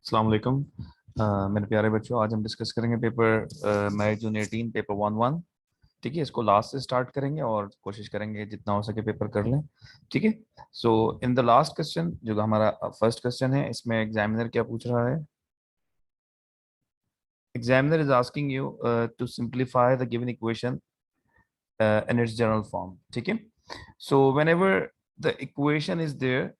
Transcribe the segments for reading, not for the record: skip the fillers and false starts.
अस्सलाम वालेकुम। मेरे प्यारे बच्चों, आज हम डिस्कस करेंगे पेपर मैथ जून 18 पेपर 1-1। ठीक है, इसको लास्ट से स्टार्ट करेंगे और कोशिश करेंगे जितना हो सके पेपर कर लें। ठीक है। सो इन द लास्ट क्वेश्चन, जो हमारा फर्स्ट क्वेश्चन है, इसमें एग्जामिनर क्या पूछ रहा है? Examiner is asking you to simplify the given equation in its general form. ठीक है। So whenever the equation is there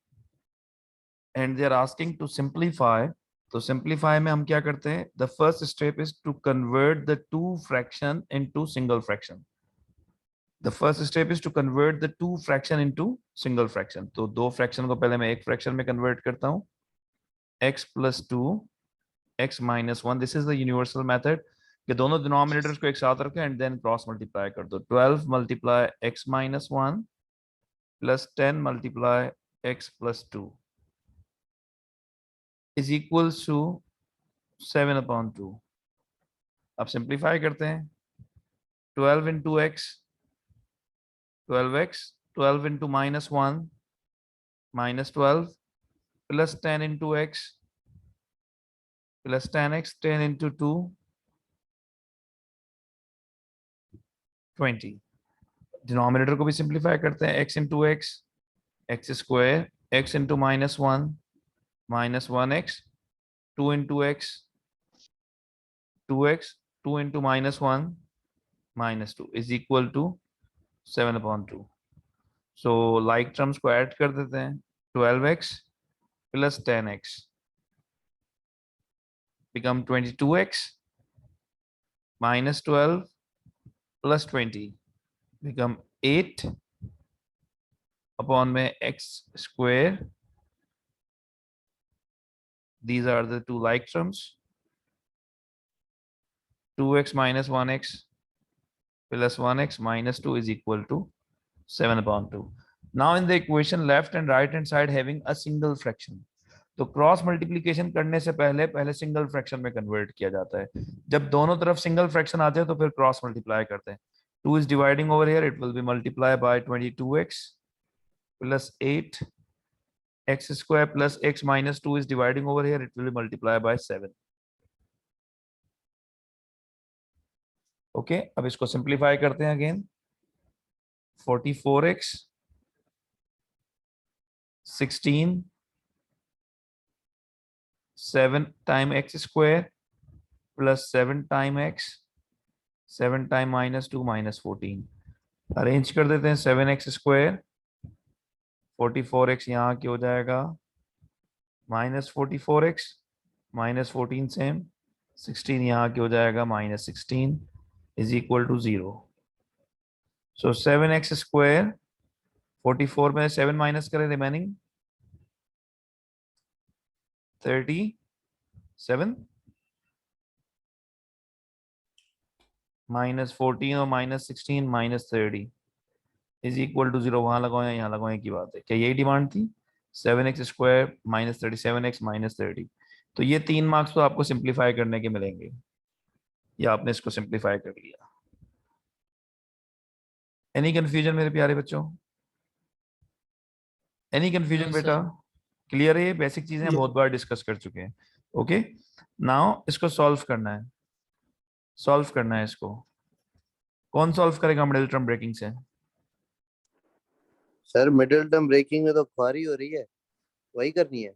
and they are asking to simplify, तो सिंप्लीफाई में हम क्या करते हैं? The first step is to convert the two fraction into single fraction. The first step is to convert the two fraction into single fraction. तो दो fraction को पहले मैं एक फ्रैक्शन में कन्वर्ट करता हूं, x plus two x minus one. This is the universal method कि दोनों डिनोमिनेटर्स को एक साथ रखें एंड देन क्रॉस मल्टीप्लाई कर दो। 12 multiply x minus one plus 10 multiply x plus two is equals to 7/2। अब सिंप्लीफाई करते हैं। 12 into x 12x, 12 into minus one minus 12 plus 10 into x plus 10x, 10 into two 20। Denominator को भी simplify करते हैं। x into x x square, x into minus one minus one x, two into x 2x, 2 into minus one minus two is equal to 7/2। So like terms को add कर देते हैं। 12x प्लस 10x become 22x minus 12 plus 20 become 8 upon में x square. These are the two like terms. 2x minus 1x plus 1x minus 2 is equal to 7/2. Now in the equation left and right hand side having a single fraction. तो cross multiplication करने से पहले पहले single fraction में convert किया जाता है। जब दोनों तरफ सिंगल फ्रैक्शन आते हैं तो फिर क्रॉस मल्टीप्लाई करते हैं। 2 is dividing over here, it will be multiplied by 22x plus 8, x square plus x minus 2 is dividing over here, it will be multiplied by 7. Okay, अब इसको सिंप्लीफाई करते हैं again. 44x 16 7 time x square plus 7 time x 7 time minus 2 minus 14। Arrange कर देते हैं। 7x square 44x यहाँ की हो जाएगा माइनस 44x माइनस 14 सेम 16 यहाँ की हो जाएगा माइनस 16 इज इक्वल टू 0। सो 7x स्क्वायर 44 में 7 माइनस करें, रिमेनिंग 37 माइनस 14 और minus 16 minus 30 is equal to 0। वहां लगाओ या यहाँ लगाओ, एक ही बात है। क्या यही डिमांड थी? 7x square minus 37x minus 30। तो ये 3 मार्क्स तो आपको सिंप्लीफाई करने के मिलेंगे, या आपने इसको सिंप्लीफाई कर लिया। एनी कंफ्यूजन मेरे प्यारे बच्चों? एनी कंफ्यूजन बेटा? क्लियर है? ये बेसिक चीजें बहुत बार डिस्कस कर चुके हैं। ओके, नाउ इसको सॉल्व करना है। सॉल्व करना है इसको। कौन सॉल्व करेगा मिडिल टर्म ब्रेकिंग से? सर मिडिल टर्म ब्रेकिंग में तो ख्वारी हो रही है, वही करनी है।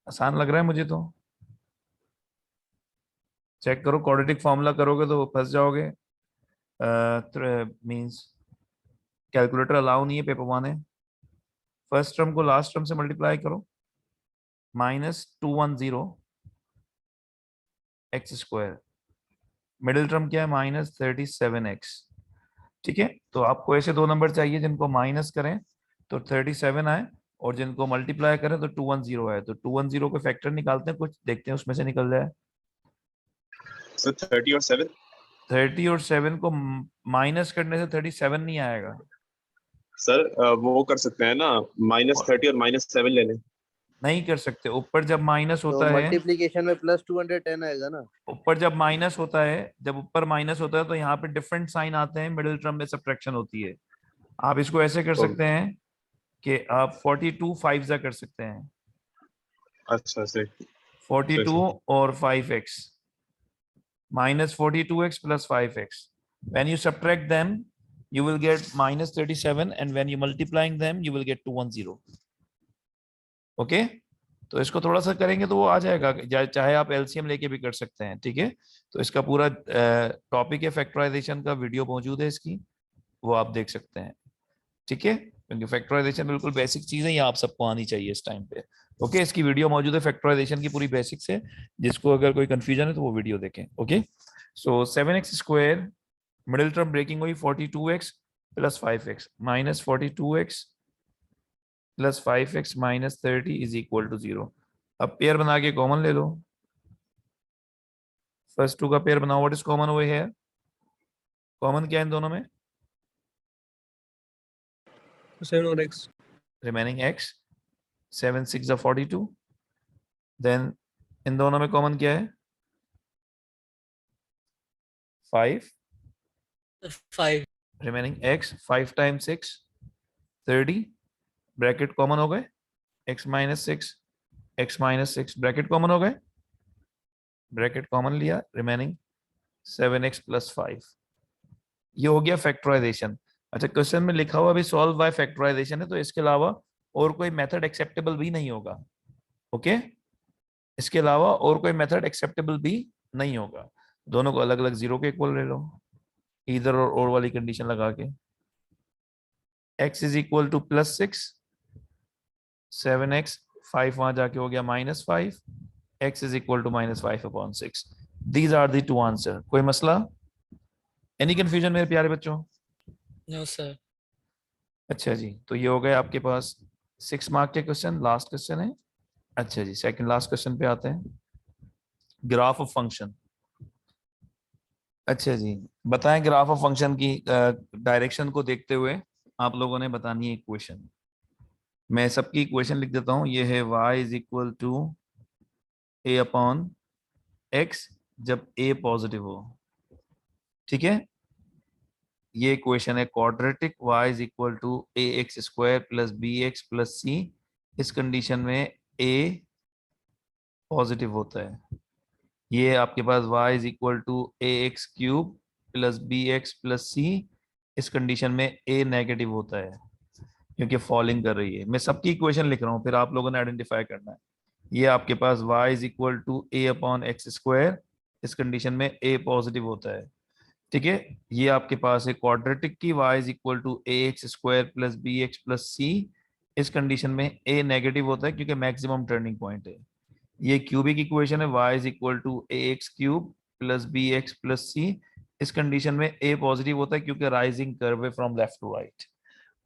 आसान लग रहा है मुझे तो। चेक करो, क्वाड्रेटिक फॉर्मूला करोगे तो फंस जाओगे। मींस कैलकुलेटर अलाउ नहीं है, पेपर 1 है। फर्स्ट टर्म को लास्ट टर्म से मल्टीप्लाई करो। -210 एक्स स्क्वायर, मिडिल टर्म क्या है? -37x। ठीक है, तो आपको ऐसे दो नंबर चाहिए जिनको माइनस करें तो 37 आए, और जिनको मल्टीप्लाई करें तो 210 आए। तो 210 को फैक्टर निकालते हैं, कुछ देखते हैं उसमें से निकल जाए। सर 30 और 7। 30 और 7 को माइनस करने से 37 नहीं आएगा। सर वो कर सकते हैं ना, -30 और -7 ले लें। नहीं कर सकते, ऊपर जब माइनस तो होता है, मल्टीप्लिकेशन में प्लस 210 आएगा ना। ऊपर जब माइनस होता है, जब ऊपर माइनस होता है तो यहाँ पे डिफरेंट साइन आते हैं, मिडिल टर्म में सब्ट्रैक्शन होती है। आप इसको ऐसे कर सकते हैं कि आप 42 5 कर सकते हैं। अच्छा sir. 42 or 5x minus 42x plus 5x. When you subtract them, you will get minus 37, and when you multiplying them, you will get 210. Okay, तो इसको थोड़ा सा करेंगे तो वो आ जाएगा, चाहे आप एलसीएम लेके भी कर सकते हैं, ठीक है। तो इसका पूरा टॉपिक है फैक्टराइजेशन का, वीडियो मौजूद है इसकी, वो आप देख सकते हैं, ठीक है। क्योंकि फैक्टराइजेशन बिल्कुल बेसिक चीज है, ये आप सबको आनी चाहिए इस टाइम पे। ओके, इसकी वीडियो मौजूद है फैक्टराइजेशन की पूरी बेसिक्स है, जिसको अगर कोई कंफ्यूजन है तो वो वीडियो देखें। Okay, so 7x square, middle term breaking हुई 42x plus 5x minus 42x plus 5x minus 30 is equal to 0। अब पेयर बना के कॉमन ले लो, फर्स्ट टू का पेयर बनाओ। What is common over here? Common क्या है इन दोनों में? 7 और x. Remaining x, 7 6 are 42। Then इन दोनों में कॉमन क्या है? 5। 5. Remaining x, 5 times 6 30। Bracket common हो गए, x minus 6 x minus 6 bracket common हो गए, ब्रैकेट कॉमन लिया, रिमेनिंग 7x प्लस 5। ये हो गया फैक्टराइजेशन। अच्छा, क्वेश्चन में लिखा हुआ भी सॉल्व बाय फैक्टराइजेशन है, तो इसके अलावा और कोई मेथड एक्सेप्टेबल भी नहीं होगा। ओके, इसके अलावा और कोई मेथड एक्सेप्टेबल भी नहीं होगा। दोनों को अलग अलग 0 के इक्वल ले लो, इधर और वाली कंडीशन लगा के। x is equal to plus 6, 7x, 5 वहां जाके हो गया minus 5, x is equal to minus 5 upon 6। These are the two answer. कोई मसला, एनी कंफ्यूजन मेरे प्यारे बच्चों? No sir. अच्छा जी, तो ये हो गए आपके पास 6 मार्क के क्वेश्चन, लास्ट क्वेश्चन है। अच्छा जी, सेकंड लास्ट क्वेश्चन पे आते हैं, ग्राफ ऑफ फंक्शन। अच्छा जी, बताएं ग्राफ ऑफ फंक्शन की डायरेक्शन को देखते हुए आप लोगों ने बतानी है इक्वेशन। मैं सबकी इक्वेशन लिख देता हूं। ये है y is equal to a upon x जब a पॉजिटिव हो, ठीक है। ये इक्वेशन है quadratic, y is equal to ax square plus bx plus c। इस कंडीशन में a पॉजिटिव होता है। ये आपके पास y is equal to ax cube plus bx plus c। इस कंडीशन में a नेगेटिव होता है क्योंकि फॉलिंग कर रही है। मैं सबकी इक्वेशन लिख रहा हूँ, फिर आप लोगों ने आइडेंटिफाई करना है। ये आपके पास y is equal to a upon x square, इस कंडीशन में a पॉजिटिव होता है, ठीक है। ये आपके पास है क्वाड्रेटिक की, y is equal to ax square plus bx plus c। इस कंडीशन में a नेगेटिव होता है क्योंकि मैक्सिमम टर्निंग पॉइंट है। ये क्यूबिक इक्वेशन है, y is equal to ax cube plus bx plus c। इस कंडीशन में a पॉजिटिव होता है क्योंकि राइजिंग कर्व है from left to right.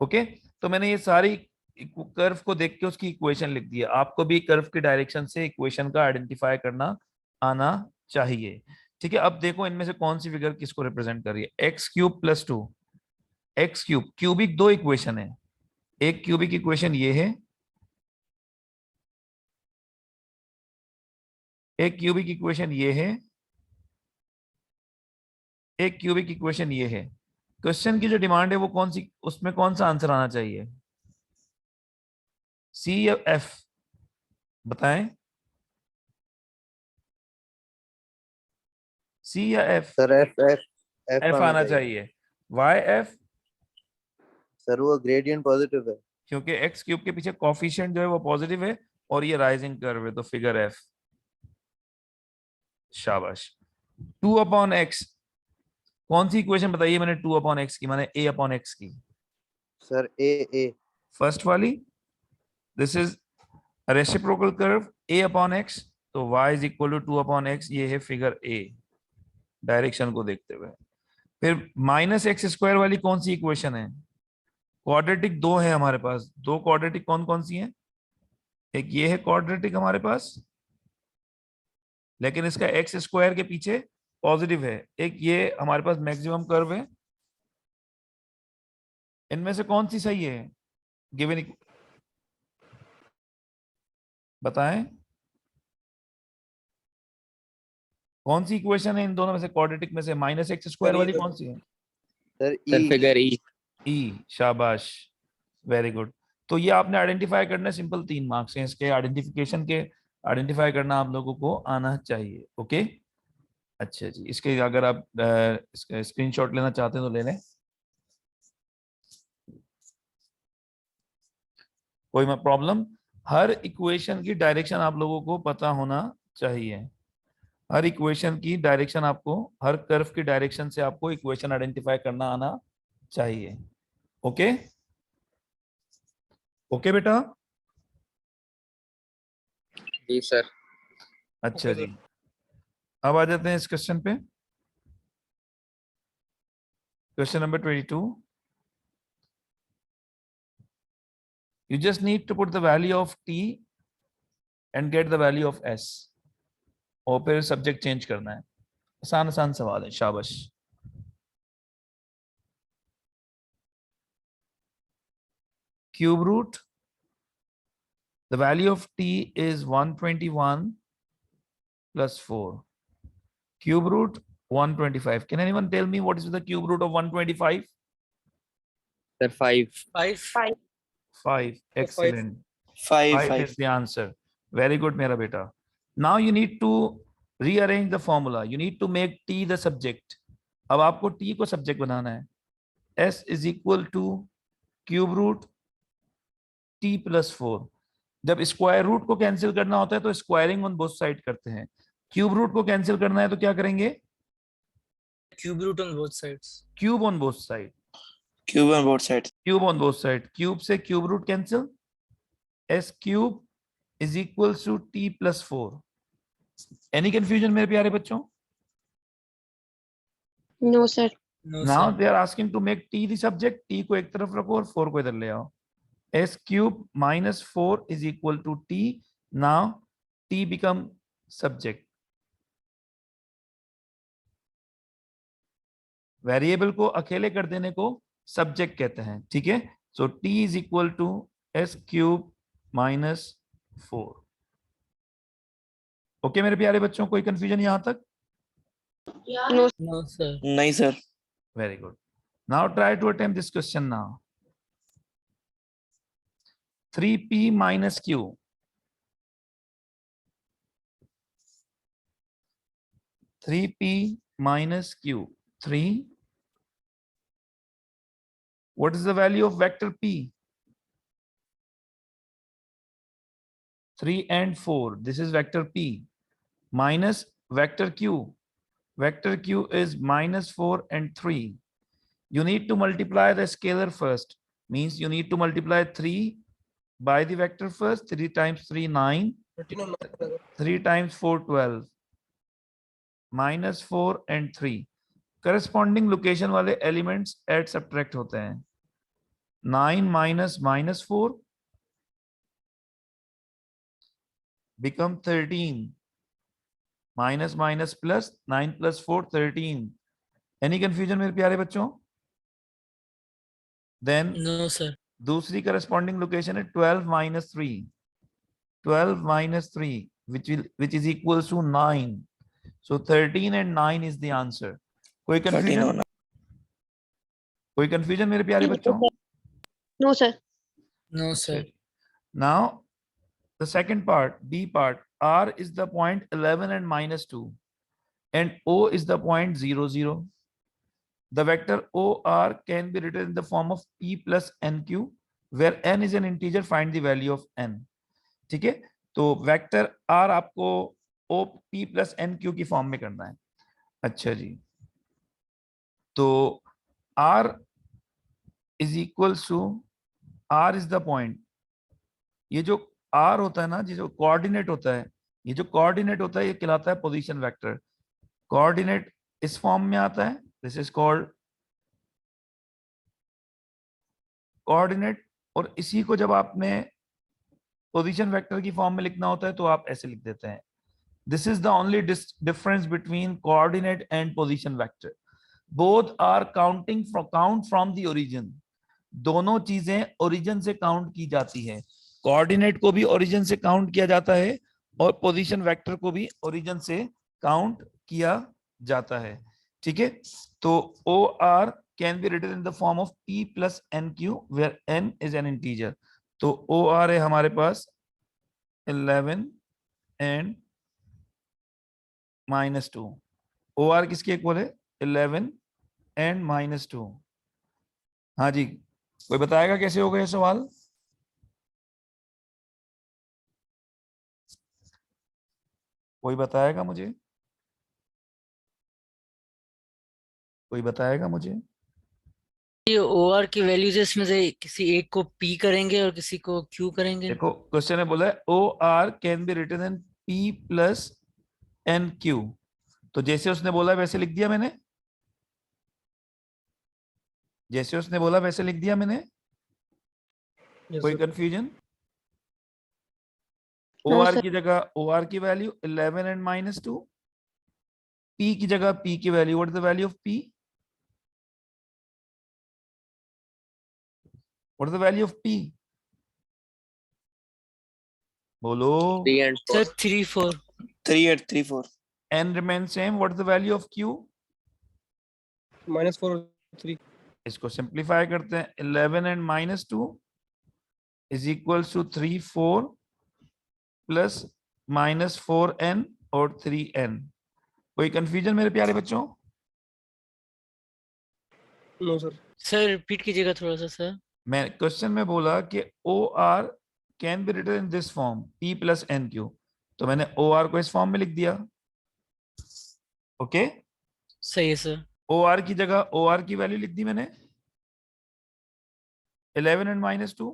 Okay, तो मैंने ये सारी कर्व को देख के उसकी इक्वेशन लिख दी है। आपको भी कर्व की डायरेक्शन से इक्वेशन का आइडेंटिफाई करना आना चाहिए, ठीक है। अब देखो इनमें से कौन सी फिगर किसको रिप्रेजेंट कर रही है? X cube plus 2 x cube, cubic दो इक्वेशन है। एक क्यूबिक इक्वेशन ये है, एक क्यूबिक इक्वेशन ये है, एक क्यूबिक इक्वेशन ये है। क्वेश्चन की जो डिमांड है वो कौन सी, उसमें कौन सा आंसर आना चाहिए? सी या एफ? बताएं, सी या F? Sir F F F आना चाहिए। Why F? सर वो ग्रेडियंट पॉजिटिव है। क्योंकि एक्स क्यूब के पीछे कॉफिशिएंट जो है वो पॉजिटिव है और ये राइजिंग कर्व है, तो फिगर एफ। शाबाश। 2 अपॉन एक्स, कौन सी इक्वेशन बताइए मैंने 2 अपॉन एक्स की, माने a अपॉन एक्स की? सर ए फर्स्ट वाली, this is reciprocal curve a upon x, तो y is equal to 2 upon x, ये है फिगर a डायरेक्शन को देखते हुए। फिर माइनस एक्स स्क्वायर वाली कौन सी इक्वेशन है? क्वाड्रेटिक दो है हमारे पास, दो क्वाड्रेटिक कौन कौन सी हैं? एक ये है क्वाड्रेटिक हमारे पास, लेकिन इसका एक्स स्क्वायर के पीछे पॉजिटिव है। एक ये हमारे पास मैक्सिमम कर्व है। इनमें से कौन सी सही है गिवन? बताएं कौन सी इक्वेशन है इन दोनों में से, क्वाड्रेटिक में से माइनस एक्स स्क्वायर वाली कौन सी है? सर फिगर ई. ई, शाबाश, वेरी गुड। तो ये आपने आइडेंटिफाई करना है, सिंपल 3 मार्क्स हैं इसके आइडेंटिफिकेशन के। आइडेंटिफाई करना आप लोगों को आना चाहिए। ओके, अच्छा जी, इसके अगर आप इसका स्क्रीनशॉट लेना चाहते हैं तो ले लें, कोई प्रॉब्लम। हर इक्वेशन की डायरेक्शन आप लोगों को पता होना चाहिए। हर इक्वेशन की डायरेक्शन आपको, हर कर्व की डायरेक्शन से आपको इक्वेशन आइडेंटिफाई करना आना चाहिए। ओके, ओके बेटा। जी सर। अच्छा जी, अब आ जाते हैं इस क्वेश्चन पे। Question number 22। You just need to put the value of t and get the value of s, और फिर सब्जेक्ट चेंज करना है। आसान आसान सवाल है, शाबाश। Cube root, the value of t is 121 plus 4. Cube root 125. Can anyone tell me what is the cube root of 125? Sir 5 5 5. Excellent. 5 5 is the answer. Very good, mera beta. Now you need to rearrange the formula. You need to make t the subject. अब आपको t को subject बनाना है। s is equal to cube root t plus 4. जब square root को cancel करना होता है तो स्क्वायरिंग ऑन बोथ साइड करते हैं। क्यूब रूट को कैंसिल करना है तो क्या करेंगे? Cube root on both sides. Cube on both side. Cube on both side. Cube on both side, cube से cube root cancel, s cube is equal to t plus 4। Any confusion मेरे प्यारे बच्चों? No, sir. No now sir. They are asking to make t the subject. t को एक तरफ रखो और 4 को इधर ले आओ। s cube minus 4 is equal to t। Now t become subject. Variable को अकेले कर देने को सब्जेक्ट कहते हैं, ठीक है। So t is equal to s cube minus 4। Okay मेरे प्यारे बच्चों, कोई कंफ्यूजन यहां तक? No. No sir. नहीं sir. Very good. Now try to attempt this question now. 3p minus q. 3p minus q. 3. What is the value of vector p? 3 and 4. This is vector p. Minus vector q. Vector q is minus 4 and 3. You need to multiply the scalar first. Means you need to multiply 3 by the vector first. 3 times 3, 9. 3 times 4, 12. Minus 4 and 3. Corresponding location वाले elements add subtract होते हैं। 9 minus minus 4 become 13. Minus minus plus 9 plus 4, 13. Any confusion मेरे प्यारे बच्चों? Then no sir. दूसरी corresponding location है 12 minus 3. 12 minus 3 which is equals to 9. So 13 and 9 is the answer. कोई 13 confusion? होना। कोई confusion मेरे प्यारे बच्चों? No, sir. No sir. Now the second part, B part, R is the point 11 and minus 2 and O is the point 0, 0. The vector OR can be written in the form of P plus NQ, where N is an integer, find the value of N. ठीक है, तो vector R आपको O P plus NQ की form में करना है। अच्छा जी, तो R is equals to, R is the point, ये जो R होता है ना, ये जो कोऑर्डिनेट होता है, ये जो कोऑर्डिनेट होता है ये कहलाता है पोजीशन वेक्टर। कोऑर्डिनेट इस फॉर्म में आता है, दिस इज कॉल्ड कोऑर्डिनेट, और इसी को जब आपने पोजीशन वेक्टर की फॉर्म में लिखना होता है तो आप ऐसे लिख देते हैं। This is the only difference between coordinate and position vector. Both are counting count from the origin. दोनों चीजें ओरिजिन से काउंट की जाती है। कोऑर्डिनेट को भी ओरिजिन से काउंट किया जाता है और पोजीशन वेक्टर को भी ओरिजिन से काउंट किया जाता है, ठीक है। तो O R can be written in the form of P plus NQ where N is an integer. तो ओ आर है हमारे पास 11 एंड -2। OR किसके इक्वल है? 11 एंड -2। हाँ जी, कोई बताएगा कैसे होगा ये सवाल? कोई बताएगा मुझे? कोई बताएगा मुझे? ये OR की वैल्यूज इसमें से किसी एक को P करेंगे और किसी को Q करेंगे। देखो क्वेश्चन में बोला है OR can be written in P plus NQ। तो जैसे उसने बोला वैसे लिख दिया मैंने, जैसे उसने बोला वैसे लिख दिया मैंने। कोई कंफ्यूजन? No, OR sir. की जगह OR की वैल्यू 11 एंड -2, P की जगह P की value, what is the value of P? What is the value of P? बोलो। 3 and 4. Sir 3 4। 3 8 3 4 N remains same, what is the value of Q? -4 3. इसको simplify करते हैं, 11 and -2 is equals to 3 4 plus -4n और 3n। कोई confusion मेरे प्यारे बच्चों? No sir. Sir repeat कीजिएगा थोड़ा सा सर। मैं क्वेश्चन में बोला कि OR can be written in this form P plus NQ, तो मैंने OR को इस फॉर्म में लिख दिया। ओके, सही है सर। OR की जगह OR की वैल्यू लिख दी मैंने 11 एंड -2,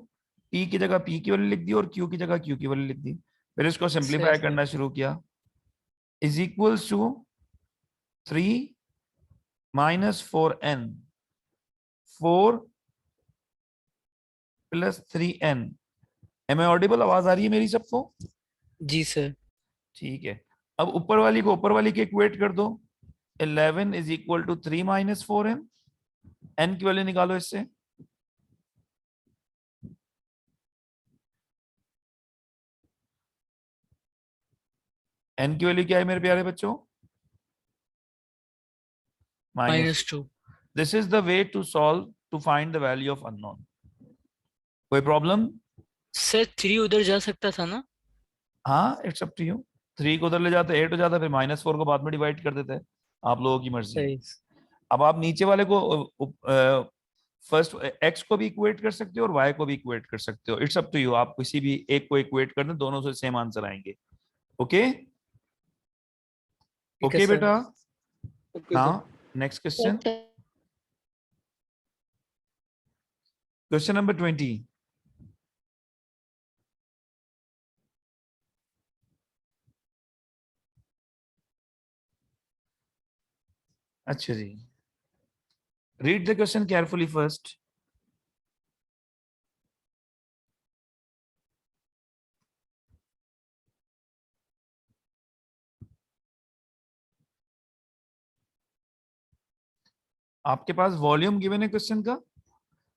P की जगह P की वैल्यू लिख दी और Q की जगह Q की वैल्यू लिख दी। फिर इसको सिंप्लीफाई सर। करना शुरू किया, is equals to 3 -4n, 4 plus 3n। Am I audible? आवाज आ रही है मेरी सबको? जी सर। ठीक है, अब ऊपर वाली को ऊपर वाली के इक्वेट कर दो। 11 is equal to 3 -4n, n की वैल्यू निकालो इससे। n की वैल्यू क्या है मेरे प्यारे बच्चों? -2। This is the way to solve to find the value of unknown. कोई प्रॉब्लम? सर 3 उधर जा सकता था ना। हाँ, इट्स अप टू यू। 3 को उधर ले जाते 8 हो जाता, फिर -4 को बाद में डिवाइड कर देते हैं, आप लोगों की मर्जी। सही। अब आप नीचे वाले को फर्स्ट x को भी इक्वेट कर सकते हो और y को भी इक्वेट कर सकते हो, इट्स अप टू यू। आप किसी भी एक को इक्वेट कर दें, दोनों से सेम आंसर आएंगे। ओके ठीक है ओके सर। बेटा। Okay now sir. Next Yes, question, sir. Question number 20। अच्छा जी, read the question carefully first. आपके पास वॉल्यूम गिवन है क्वेश्चन का।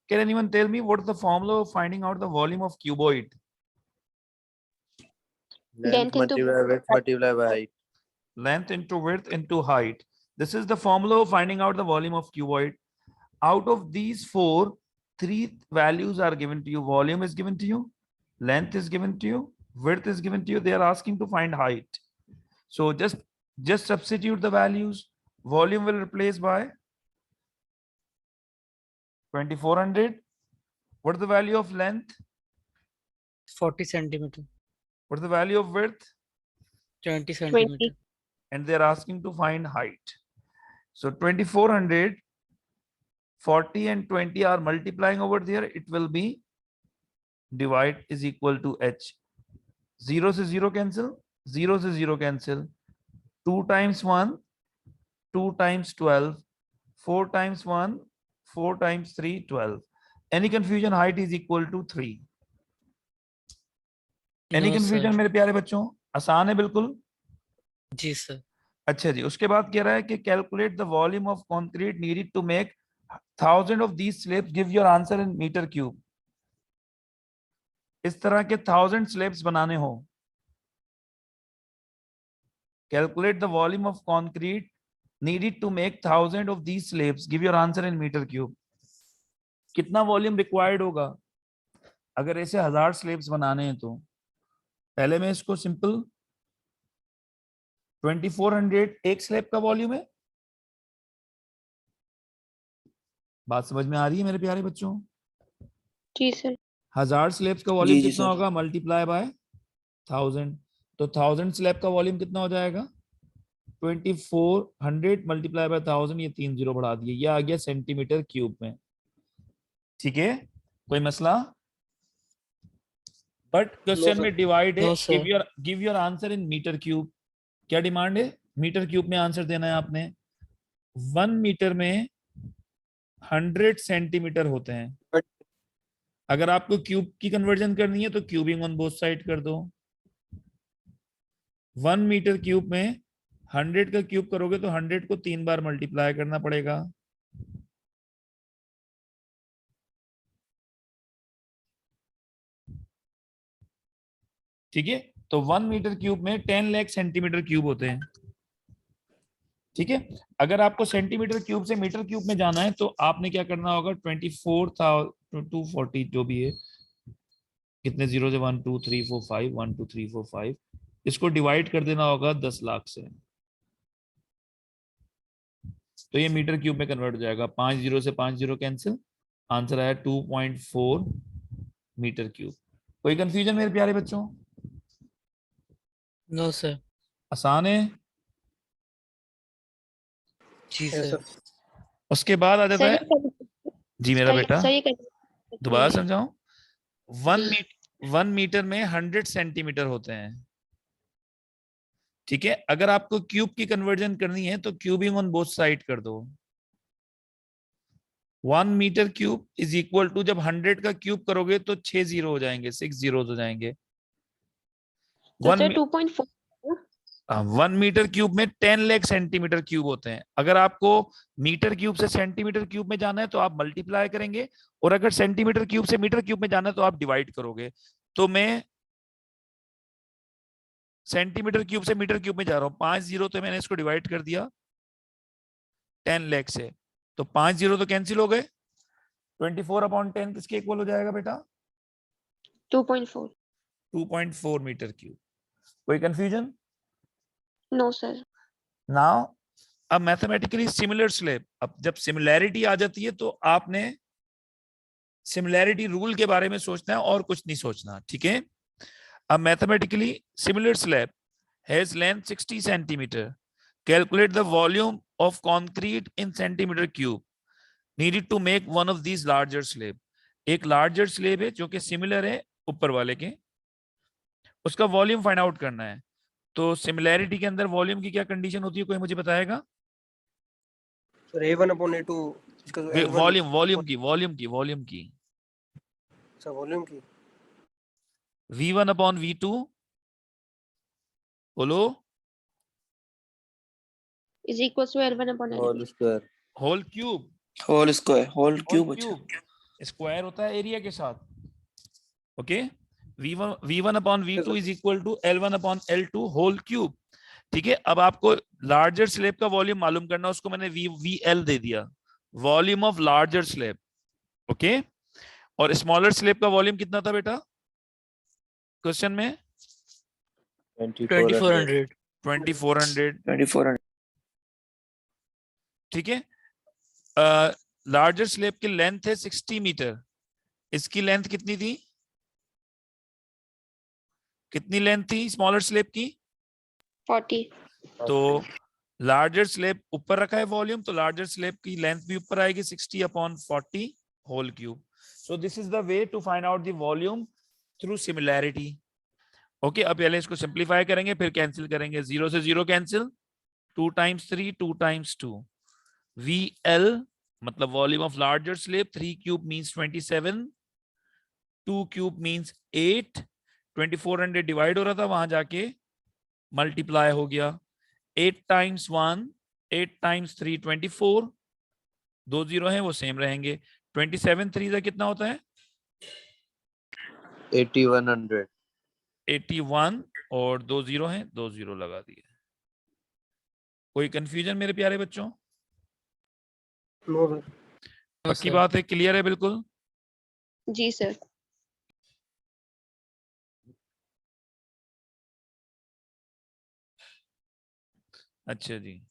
Can anyone tell me what is the formula of finding out the volume of cuboid? Length Length into multiply width multiply by height. Length into width into height. This is the formula of finding out the volume of cuboid. Out of these four, 3 values are given to you. Volume is given to you, length is given to you, width is given to you. They are asking to find height. So just substitute the values. Volume will replace by 2400. What is the value of length? 40 centimeter। What is the value of width? 20 centimeter। And they are asking to find height. So 2400, 40 and 20 are multiplying over there. It will be divide is equal to h. 0 से 0 cancel, 0 से 0 cancel. 2 times 1, 2 times 12, 4 times 1, 4 times 3, 12. Any confusion? Height is equal to 3. Any No, confusion sir. मेरे प्यारे बच्चों? आसान है बिल्कुल। जी sir. अच्छा जी, उसके बाद कह रहा है कि calculate the volume of concrete needed to make 1000 of these slabs, give your answer in metre cube. इस तरह के 1000 स्लैब्स बनाने हो, calculate the volume of concrete needed to make 1000 of these slabs, give your answer in metre cube. कितना volume required होगा अगर ऐसे 1000 slabs बनाने हैं? तो पहले मैं इसको सिंपल 2400 एक स्लैब का वॉल्यूम है। बात समझ में आ रही है मेरे प्यारे बच्चों? जी सर। 1000 स्लैब्स का वॉल्यूम जी कितना सर। होगा? Multiply by 1000। तो 1000 स्लैब का वॉल्यूम कितना हो जाएगा? 2400 मल्टीप्लाई बाय 1000, ये 3 जीरो बढ़ा दिए, ये आ गया सेंटीमीटर क्यूब में। ठीक है, कोई मसला? But question sir. में डिवाइड है, No, sir. Give your answer in metre cube. क्या डिमांड है? मीटर क्यूब में आंसर देना है आपने। 1 मीटर में 100 सेंटीमीटर होते हैं। अगर आपको क्यूब की कन्वर्जन करनी है तो क्यूबिंग ऑन बोथ साइड कर दो। 1 मीटर क्यूब में 100 का क्यूब करोगे तो 100 को 3 बार मल्टीप्लाई करना पड़ेगा। ठीक है, तो 1 मीटर क्यूब में 10 लाख सेंटीमीटर क्यूब होते हैं। ठीक है, अगर आपको सेंटीमीटर क्यूब से मीटर क्यूब में जाना है तो आपने क्या करना होगा? 24,240 जो भी है, कितने जीरो से 1 2 3 4 5, 1 2 3 4 5, इसको डिवाइड कर देना होगा 10 लाख से, तो ये मीटर क्यूब में कन्वर्ट हो जाएगा। 5 जीरो से 5 जीरो कैंसिल, आंसर आया 2.4 मीटर क्यूब। कोई कंफ्यूजन मेरे प्यारे बच्चों? No, sir. आसान है। जी Yes, सर। sir. उसके बाद आ जाता सर है, ये कर- जी मेरा बेटा सर ये कर- दोबारा समझाऊं? 1 जी। 1 मीटर में 100 सेंटीमीटर होते हैं। ठीक है, अगर आपको क्यूब की कन्वर्जन करनी है तो क्यूबिंग ऑन बोथ साइड कर दो। 1 metre cube is equal to, जब 100 का क्यूब करोगे तो 6 जीरो हो जाएंगे, 6 जीरो हो जाएंगे। तो वन सर 2.4। 1 मीटर क्यूब में 10 लाख सेंटीमीटर क्यूब होते हैं। अगर आपको मीटर क्यूब से सेंटीमीटर क्यूब में जाना है तो आप मल्टीप्लाई करेंगे, और अगर सेंटीमीटर क्यूब से मीटर क्यूब में जाना है तो आप डिवाइड करोगे। तो मैं सेंटीमीटर क्यूब से मीटर क्यूब में जा रहा हूं, 5 जीरो, तो मैंने इसको डिवाइड कर दिया 10 लाख से, तो 5 जीरो तो कैंसिल हो गए। 24/10 किसके इक्वल हो जाएगा बेटा? 2.4। 2.4 मीटर क्यूब। कोई कंफ्यूजन? No sir. नाउ अब मैथमेटिकली सिमिलर स्लैब, अब जब सिमिलैरिटी आ जाती है तो आपने सिमिलैरिटी रूल के बारे में सोचना है और कुछ नहीं सोचना। ठीक है, अब mathematically similar slab has length 60 centimetre, calculate the volume of concrete in centimetre cube needed to make one of these larger slab. एक लार्जर स्लैब है जो कि सिमिलर है ऊपर वाले के, उसका वॉल्यूम फाइंड आउट करना है। तो सिमिलैरिटी के अंदर वॉल्यूम की क्या कंडीशन होती है, कोई मुझे बताएगा? Sir, A1 upon A2 इसका जो L1 वॉल्यूम वॉल्यूम की अच्छा वॉल्यूम की V1/V2, बोलो। Is equal to L1/L2। Whole square. Whole cube, whole square, whole whole cube. अच्छा, क्यूब स्क्वायर होता है एरिया के साथ। Okay, V1/V2 is equal to L1/L2 whole cube. ठीक है, अब आपको लार्जर स्लैब का वॉल्यूम मालूम करना, उसको मैंने VL दे दिया, volume of larger slab. Okay, और स्मॉलर स्लैब का वॉल्यूम कितना था बेटा क्वेश्चन में? 2400। 2400। 2400। 2400। ठीक है, लार्जर स्लैब की लेंथ है 60 मीटर, इसकी लेंथ कितनी थी? कितनी लेंथ थी स्मॉलर स्लैब की? 40। तो लार्जर स्लैब ऊपर रखा है वॉल्यूम, तो लार्जर स्लैब की लेंथ भी ऊपर आएगी 60/40 whole cube. So this is the way to find out the volume through similarity. Okay, अब पहले इसको सिंप्लीफाई करेंगे फिर कैंसिल करेंगे। 0 से 0 कैंसिल, 2 टाइम्स 3 2 टाइम्स 2, VL मतलब volume of larger slab, 3 cube means 27, 2 cube means 8, 2400 divide हो रहा था, वहां जाके मल्टीप्लाई हो गया। 8 टाइम्स 1, 8 टाइम्स 3 24, 2 जीरो हैं वो सेम रहेंगे। 27 3 का कितना होता है? 8100। 81, और 2 जीरो हैं, 2 जीरो लगा दिए। कोई कंफ्यूजन मेरे प्यारे बच्चों? No sir. No, पक्की sir. बात है, क्लियर है बिल्कुल? जी सर। अच्छा जी,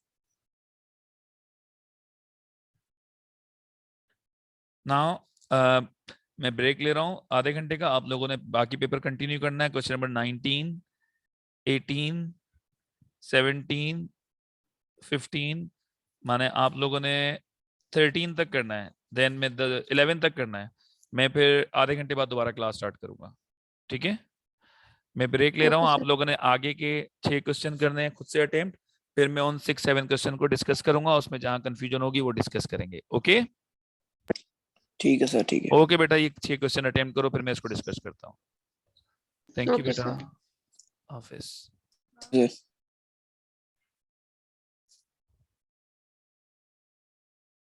नाउ मैं ब्रेक ले रहा हूँ आधे घंटे का। आप लोगों ने बाकी पेपर कंटिन्यू करना है। क्वेश्चन नंबर 19, 18, 17, 15, माने आप लोगों ने 13 तक करना है, देन में 11 तक करना है। मैं फिर आधे घंटे बाद दोबारा क्लास स्टार्ट करूंगा, ठीक है? मैं ब्रेक ले रहा हूँ। Okay, आप sir. लोगों ने आगे के 6 क्वेश्चन करने हैं खुद से अटेम्प्ट, फिर मैं उन 6-7 क्वेश्चन को डिस्कस करूंगा। उसमें जहां कंफ्यूजन होगी वो डिस्कस करेंगे। ओके ठीक है सर, ठीक है। ओके बेटा, ये 6 क्वेश्चन अटेम्प्ट करो, फिर मैं इसको डिस्कस करता हूँ। थैंक यू Okay, बेटा, sir. हाफिज। Yes.